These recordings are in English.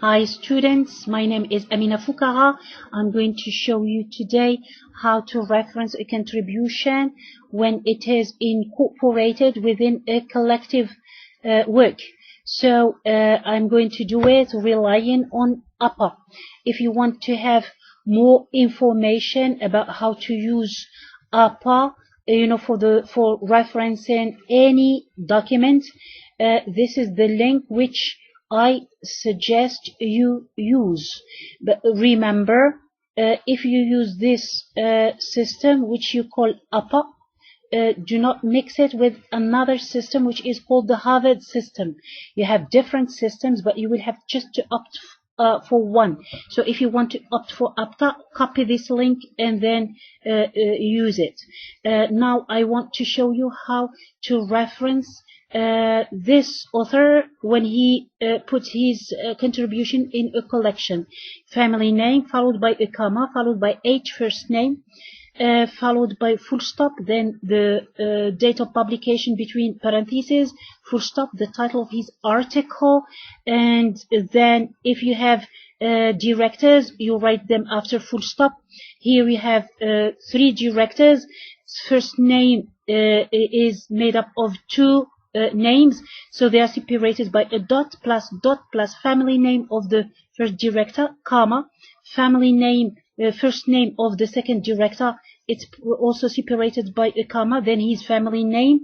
Hi students, my name is Amina Foukara. I'm going to show you today how to reference a contribution when it is incorporated within a collective work. So I'm going to do it relying on APA. If you want to have more information about how to use APA, for referencing any document, this is the link which I suggest you use. But remember, if you use this system which you call APA, do not mix it with another system which is called the Harvard system. You have different systems, but you will have just to opt for one. So if you want to opt for APTA, copy this link and then use it. Now I want to show you how to reference this author when he puts his contribution in a collection. Family name followed by a comma followed by H first name, followed by full stop, then the date of publication between parentheses, full stop, the title of his article, and then if you have directors, you write them after full stop. Here we have 3 directors. First name is made up of 2 names, so they are separated by a dot plus family name of the first director, comma, family name, first name of the second director, it's also separated by a comma, then his family name,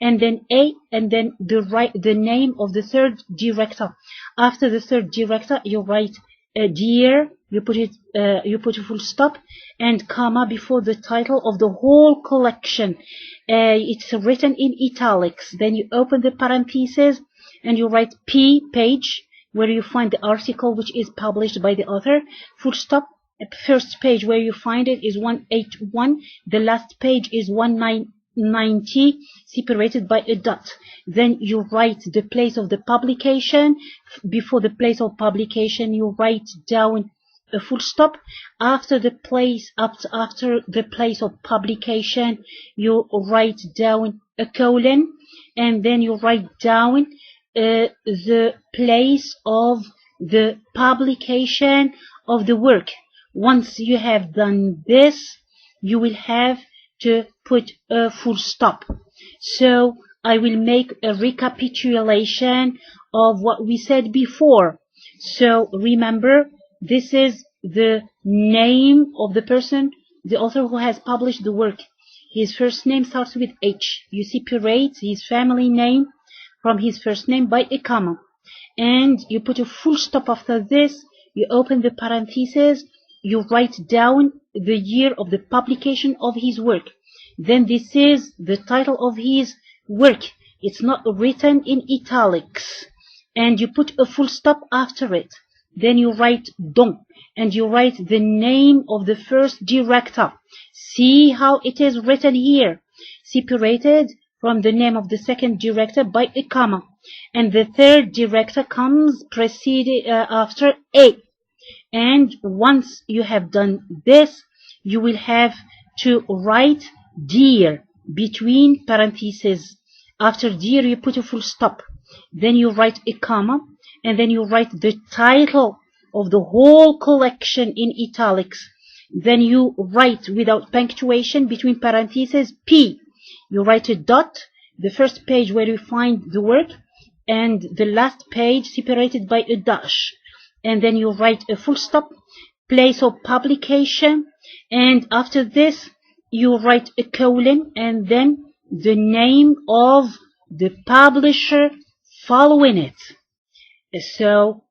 and then A, and then the name of the third director. After the third director, you write dear, you put a full stop and comma before the title of the whole collection. It's written in italics. Then you open the parentheses and you write P, page, where you find the article which is published by the author, full stop. First page where you find it is 181, the last page is 1990, separated by a dot. Then you write the place of the publication. Before the place of publication, you write down a full stop. After the place of publication, you write down a colon, and then you write down the place of the publication of the work. Once you have done this, you will have to put a full stop. So I will make a recapitulation of what we said before. So remember, this is the name of the person, the author who has published the work. His first name starts with H. You separate his family name from his first name by a comma. And you put a full stop after this. You open the parentheses. You write down the year of the publication of his work. Then this is the title of his work. It's not written in italics. And you put a full stop after it. Then you write don, and you write the name of the first director. See how it is written here, separated from the name of the second director by a comma. And the third director comes preceded after A. And once you have done this, you will have to write dear between parentheses. After dear, you put a full stop. Then you write a comma, and then you write the title of the whole collection in italics. Then you write without punctuation between parentheses P. You write a dot, the first page where you find the work, and the last page separated by a dash. And then you write a full stop, place of publication, and after this you write a colon and then the name of the publisher following it. So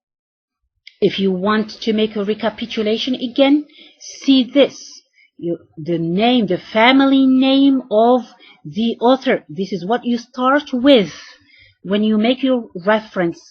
if you want to make a recapitulation again, see this. The name, the family name of the author. This is what you start with when you make your reference,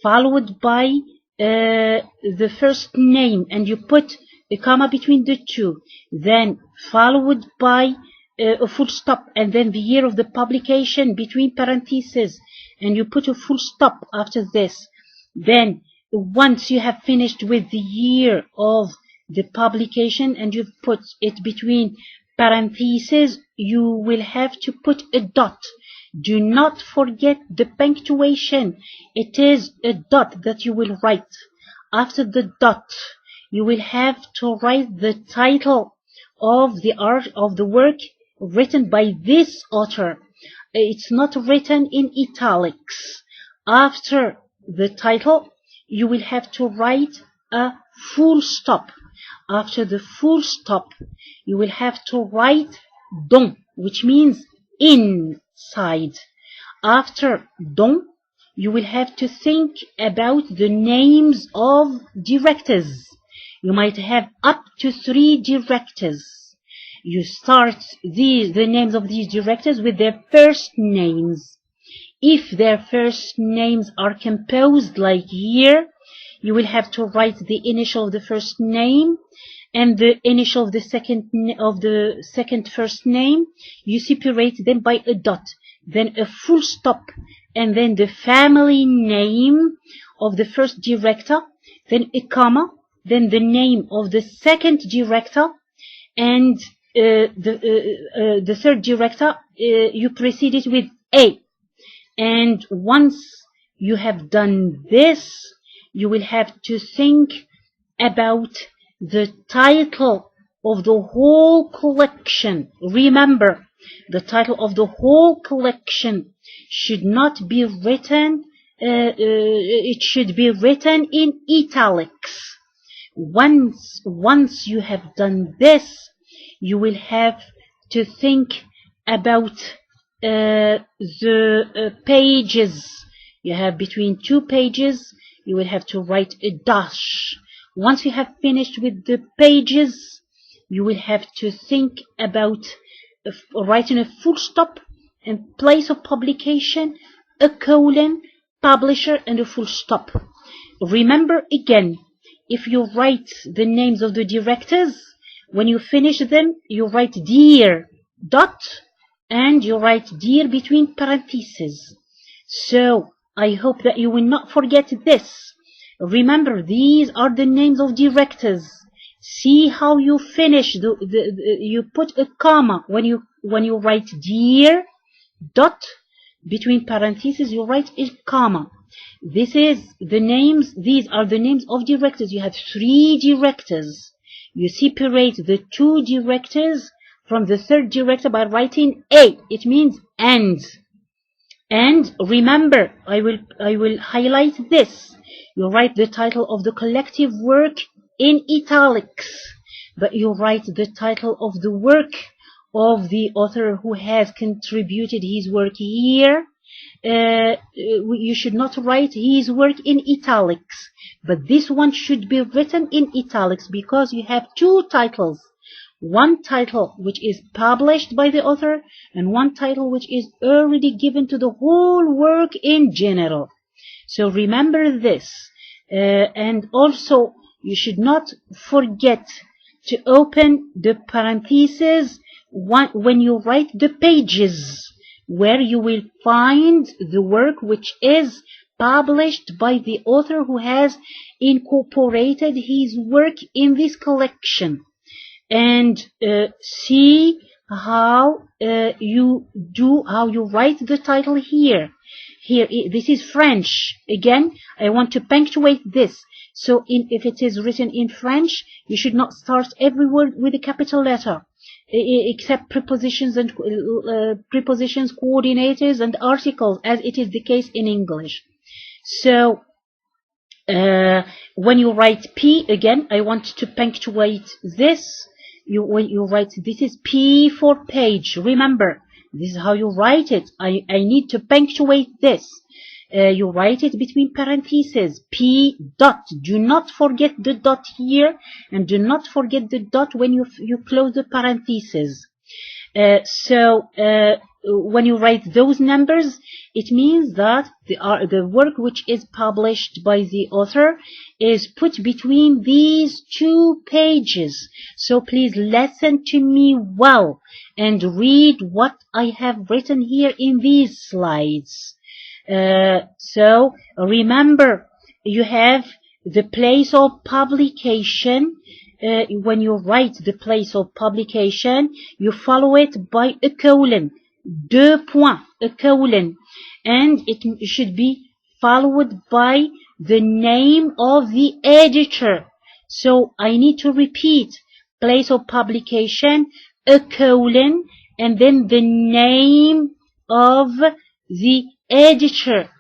followed by the first name, and you put a comma between the two, then followed by a full stop, and then the year of the publication between parentheses, and you put a full stop after this. Then once you have finished with the year of the publication and you've put it between parentheses, you will have to put a dot. Do not forget the punctuation. It is a dot that you will write. after the dot, you will have to write the title of the work written by this author. It's not written in italics. After the title, you will have to write a full stop. After the full stop, you will have to write dans, which means inside. After dans, you will have to think about the names of directors. You might have up to 3 directors. You start the names of these directors with their first names. If their first names are composed like here, you will have to write the initial of the first name and the initial of the second first name. You separate them by a dot, then a full stop, and then the family name of the first director, then a comma, then the name of the second director, and the third director, you precede it with A. And once you have done this, you will have to think about the title of the whole collection. Remember, the title of the whole collection should not be written, it should be written in italics. Once you have done this, you will have to think about the pages. You have between 2 pages, you will have to write a dash. Once you have finished with the pages, you will have to think about writing a full stop and place of publication, a colon, publisher, and a full stop. Remember again, if you write the names of the directors, when you finish them, you write dear dot, and you write dear between parentheses. So I hope that you will not forget this. Remember, these are the names of directors. See how you finish. You put a comma when you write dear dot, between parentheses you write a comma. These are the names of directors. You have 3 directors. You separate the 2 directors from the third director by writing A. It means and. And remember, I will highlight this. You write the title of the collective work in italics, but you write the title of the work of the author who has contributed his work here. You should not write his work in italics, but this one should be written in italics because you have 2 titles. One title which is published by the author and one title which is already given to the whole work in general. So remember this. And also you should not forget to open the parentheses when you write the pages, where you will find the work which is published by the author who has incorporated his work in this collection. And see how you write the title here. Here, this is French. Again, I want to punctuate this. So if it is written in French, you should not start every word with a capital letter, except prepositions and prepositions, coordinators, and articles, as it is the case in English. So when you write P, again, I want to punctuate this. When you write, this is P for page. Remember, this is how you write it. I need to punctuate this. You write it between parentheses. P dot. Do not forget the dot here, and do not forget the dot when you close the parentheses. So when you write those numbers, it means that the work which is published by the author is put between these 2 pages. So please listen to me well and read what I have written here in these slides. So remember, you have the place of publication. When you write the place of publication, you follow it by a colon, 2 points, a colon, and it should be followed by the name of the editor. So I need to repeat, place of publication, a colon, and then the name of the editor.